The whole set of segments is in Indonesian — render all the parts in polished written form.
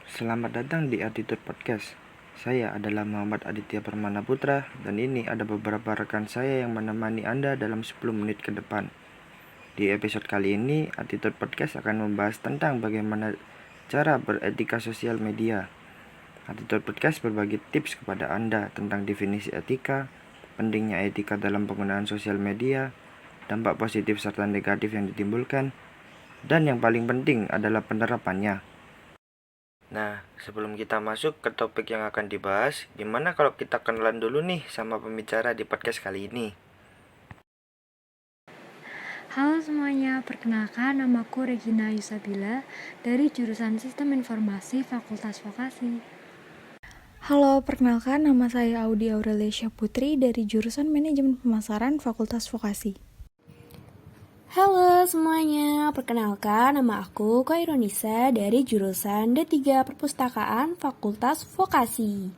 Selamat datang di Attitude Podcast. Saya adalah Muhammad Aditya Permana Putra dan ini ada beberapa rekan saya yang menemani Anda dalam 10 menit ke depan. Di episode kali ini, Attitude Podcast akan membahas tentang bagaimana cara beretika sosial media. Attitude Podcast berbagi tips kepada Anda tentang definisi etika, pentingnya etika dalam penggunaan sosial media, dampak positif serta negatif yang ditimbulkan, dan yang paling penting adalah penerapannya. Nah, sebelum kita masuk ke topik yang akan dibahas, gimana kalau kita kenalan dulu nih sama pembicara di podcast kali ini? Halo semuanya, perkenalkan namaku Regina Yusabila dari jurusan Sistem Informasi Fakultas Vokasi. Halo, perkenalkan nama saya Audi Aurelia Putri dari jurusan Manajemen Pemasaran Fakultas Vokasi. Halo semuanya, perkenalkan nama aku Kaironisa dari jurusan D3 Perpustakaan Fakultas Vokasi.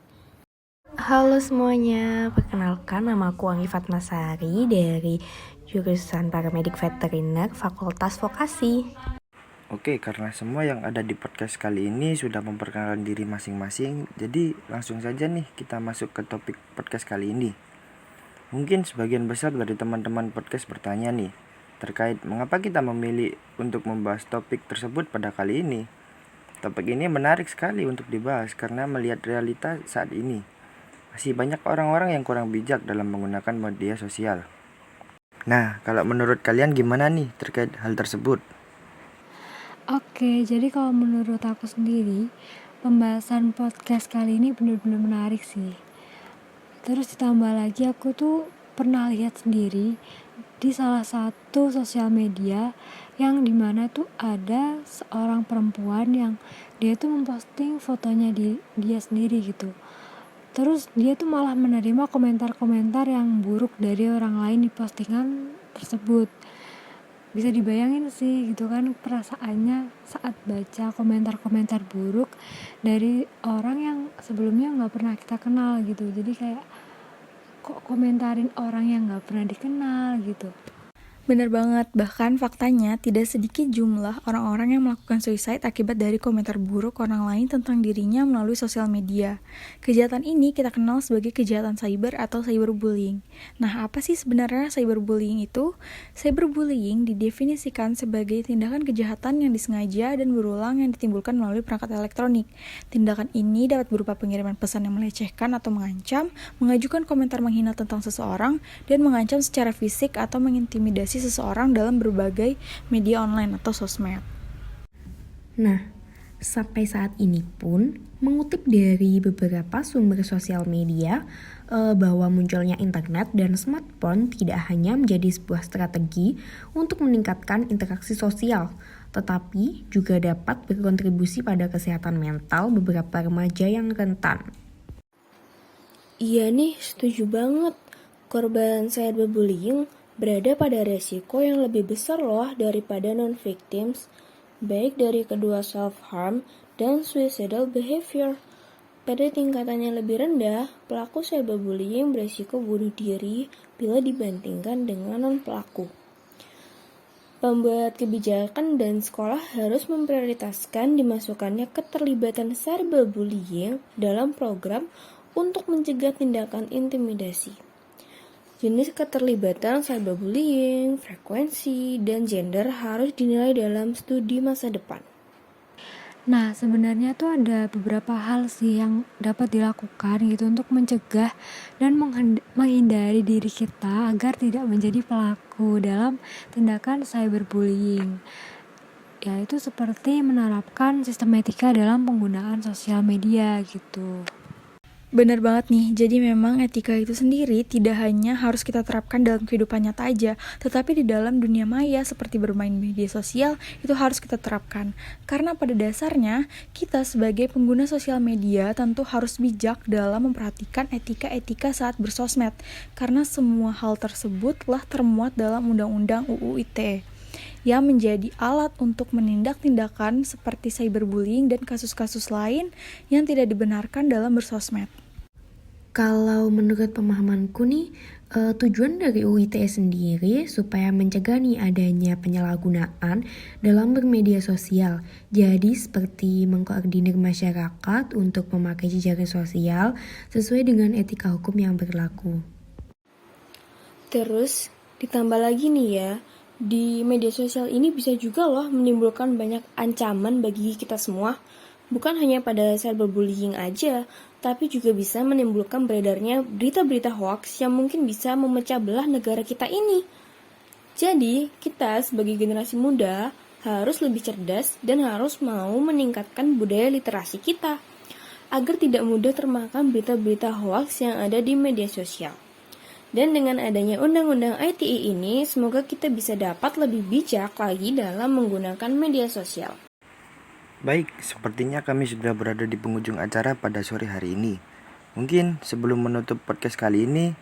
Halo semuanya, perkenalkan nama aku Anggi Fatmasari dari jurusan Paramedik Veteriner Fakultas Vokasi. Oke, karena semua yang ada di podcast kali ini sudah memperkenalkan diri masing-masing, jadi langsung saja nih kita masuk ke topik podcast kali ini. Mungkin sebagian besar dari teman-teman podcast bertanya nih, terkait mengapa kita memilih untuk membahas topik tersebut pada kali ini. Topik ini menarik sekali untuk dibahas karena melihat realita saat ini. Masih banyak orang-orang yang kurang bijak dalam menggunakan media sosial. Nah, kalau menurut kalian gimana nih terkait hal tersebut? Oke, jadi kalau menurut aku sendiri, pembahasan podcast kali ini benar-benar menarik sih. Terus ditambah lagi aku tuh pernah lihat sendiri di salah satu sosial media yang dimana tuh ada seorang perempuan yang dia tuh memposting fotonya dia sendiri gitu. Terus dia tuh malah menerima komentar-komentar yang buruk dari orang lain di postingan tersebut. Bisa dibayangin sih gitu kan perasaannya saat baca komentar-komentar buruk dari orang yang sebelumnya gak pernah kita kenal gitu. Jadi kayak kok komentarin orang yang gak pernah dikenal gitu. Benar banget, bahkan faktanya tidak sedikit jumlah orang-orang yang melakukan suicide akibat dari komentar buruk orang lain tentang dirinya melalui sosial media. Kejahatan ini kita kenal sebagai kejahatan cyber atau cyberbullying. Nah, apa sih sebenarnya cyberbullying itu? Cyberbullying didefinisikan sebagai tindakan kejahatan yang disengaja dan berulang yang ditimbulkan melalui perangkat elektronik. Tindakan ini dapat berupa pengiriman pesan yang melecehkan atau mengancam, mengajukan komentar menghina tentang seseorang, dan mengancam secara fisik atau mengintimidasi seseorang dalam berbagai media online atau sosmed. Nah, sampai saat ini pun mengutip dari beberapa sumber sosial media bahwa munculnya internet dan smartphone tidak hanya menjadi sebuah strategi untuk meningkatkan interaksi sosial, tetapi juga dapat berkontribusi pada kesehatan mental beberapa remaja yang rentan. Iya nih, setuju banget. Korban cyberbullying berada pada resiko yang lebih besar loh daripada non-victims, baik dari kedua self-harm dan suicidal behavior. Pada tingkatan yang lebih rendah, pelaku cyberbullying beresiko bunuh diri bila dibandingkan dengan non-pelaku. Pembuat kebijakan dan sekolah harus memprioritaskan dimasukkannya keterlibatan cyberbullying dalam program untuk mencegah tindakan intimidasi. Jenis keterlibatan cyberbullying, frekuensi, dan gender harus dinilai dalam studi masa depan. Nah, sebenarnya tuh ada beberapa hal sih yang dapat dilakukan gitu untuk mencegah dan menghindari diri kita agar tidak menjadi pelaku dalam tindakan cyberbullying. Yaitu seperti menerapkan sistem etika dalam penggunaan sosial media gitu. Benar banget nih, jadi memang etika itu sendiri tidak hanya harus kita terapkan dalam kehidupan nyata aja, tetapi di dalam dunia maya seperti bermain media sosial itu harus kita terapkan. Karena pada dasarnya, kita sebagai pengguna sosial media tentu harus bijak dalam memperhatikan etika-etika saat bersosmed, karena semua hal tersebut telah termuat dalam Undang-Undang UU ITE yang menjadi alat untuk menindak tindakan seperti cyberbullying dan kasus-kasus lain yang tidak dibenarkan dalam bersosmed. Kalau menurut pemahamanku nih, tujuan dari UU ITE sendiri supaya mencegah nih adanya penyalahgunaan dalam bermedia sosial. Jadi seperti mengkoordinir masyarakat untuk memakai jejaring sosial sesuai dengan etika hukum yang berlaku. Terus, ditambah lagi nih ya, di media sosial ini bisa juga loh menimbulkan banyak ancaman bagi kita semua. Bukan hanya pada cyberbullying aja, tapi juga bisa menimbulkan beredarnya berita-berita hoax yang mungkin bisa memecah belah negara kita ini. Jadi, kita sebagai generasi muda harus lebih cerdas dan harus mau meningkatkan budaya literasi kita, agar tidak mudah termakan berita-berita hoax yang ada di media sosial. Dan dengan adanya Undang-Undang ITE ini, semoga kita bisa dapat lebih bijak lagi dalam menggunakan media sosial. Baik, sepertinya kami sudah berada di penghujung acara pada sore hari ini. Mungkin sebelum menutup podcast kali ini,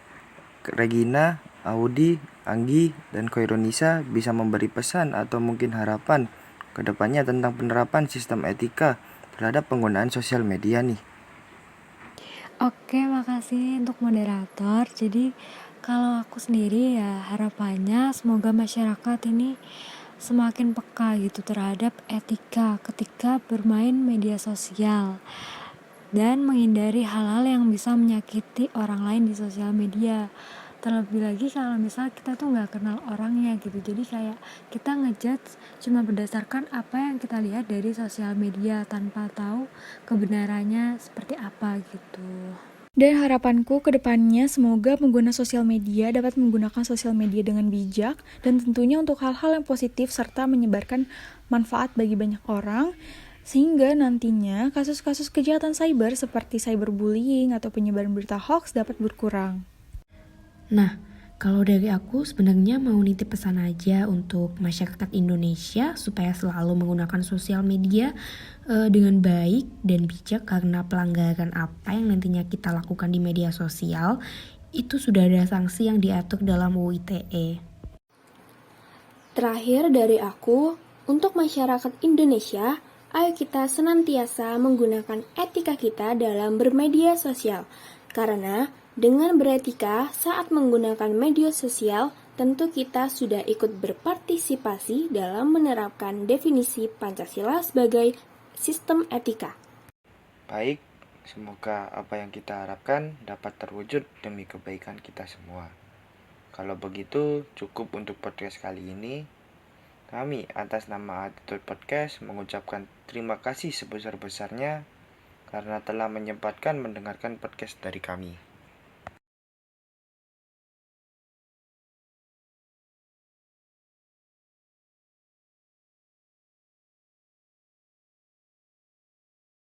Regina, Audi, Anggi, dan Koironisa bisa memberi pesan atau mungkin harapan ke depannya tentang penerapan sistem etika terhadap penggunaan sosial media nih. Oke, makasih untuk moderator. Jadi, kalau aku sendiri ya harapannya semoga masyarakat ini semakin peka gitu terhadap etika ketika bermain media sosial dan menghindari hal-hal yang bisa menyakiti orang lain di sosial media. Terlebih lagi kalau misal kita tuh nggak kenal orangnya gitu, jadi kayak kita ngejudge cuma berdasarkan apa yang kita lihat dari sosial media tanpa tahu kebenarannya seperti apa gitu. Dan harapanku ke depannya semoga pengguna sosial media dapat menggunakan sosial media dengan bijak dan tentunya untuk hal-hal yang positif serta menyebarkan manfaat bagi banyak orang sehingga nantinya kasus-kasus kejahatan cyber seperti cyberbullying atau penyebaran berita hoax dapat berkurang. Nah, kalau dari aku sebenarnya mau nitip pesan aja untuk masyarakat Indonesia supaya selalu menggunakan sosial media dengan baik dan bijak karena pelanggaran apa yang nantinya kita lakukan di media sosial itu sudah ada sanksi yang diatur dalam UU ITE. Terakhir dari aku, untuk masyarakat Indonesia, ayo kita senantiasa menggunakan etika kita dalam bermedia sosial. Karena dengan beretika saat menggunakan media sosial, tentu kita sudah ikut berpartisipasi dalam menerapkan definisi Pancasila sebagai sistem etika. Baik, semoga apa yang kita harapkan dapat terwujud demi kebaikan kita semua. Kalau begitu, cukup untuk podcast kali ini. Kami atas nama Attitude Podcast mengucapkan terima kasih sebesar-besarnya karena telah menyempatkan mendengarkan podcast dari kami.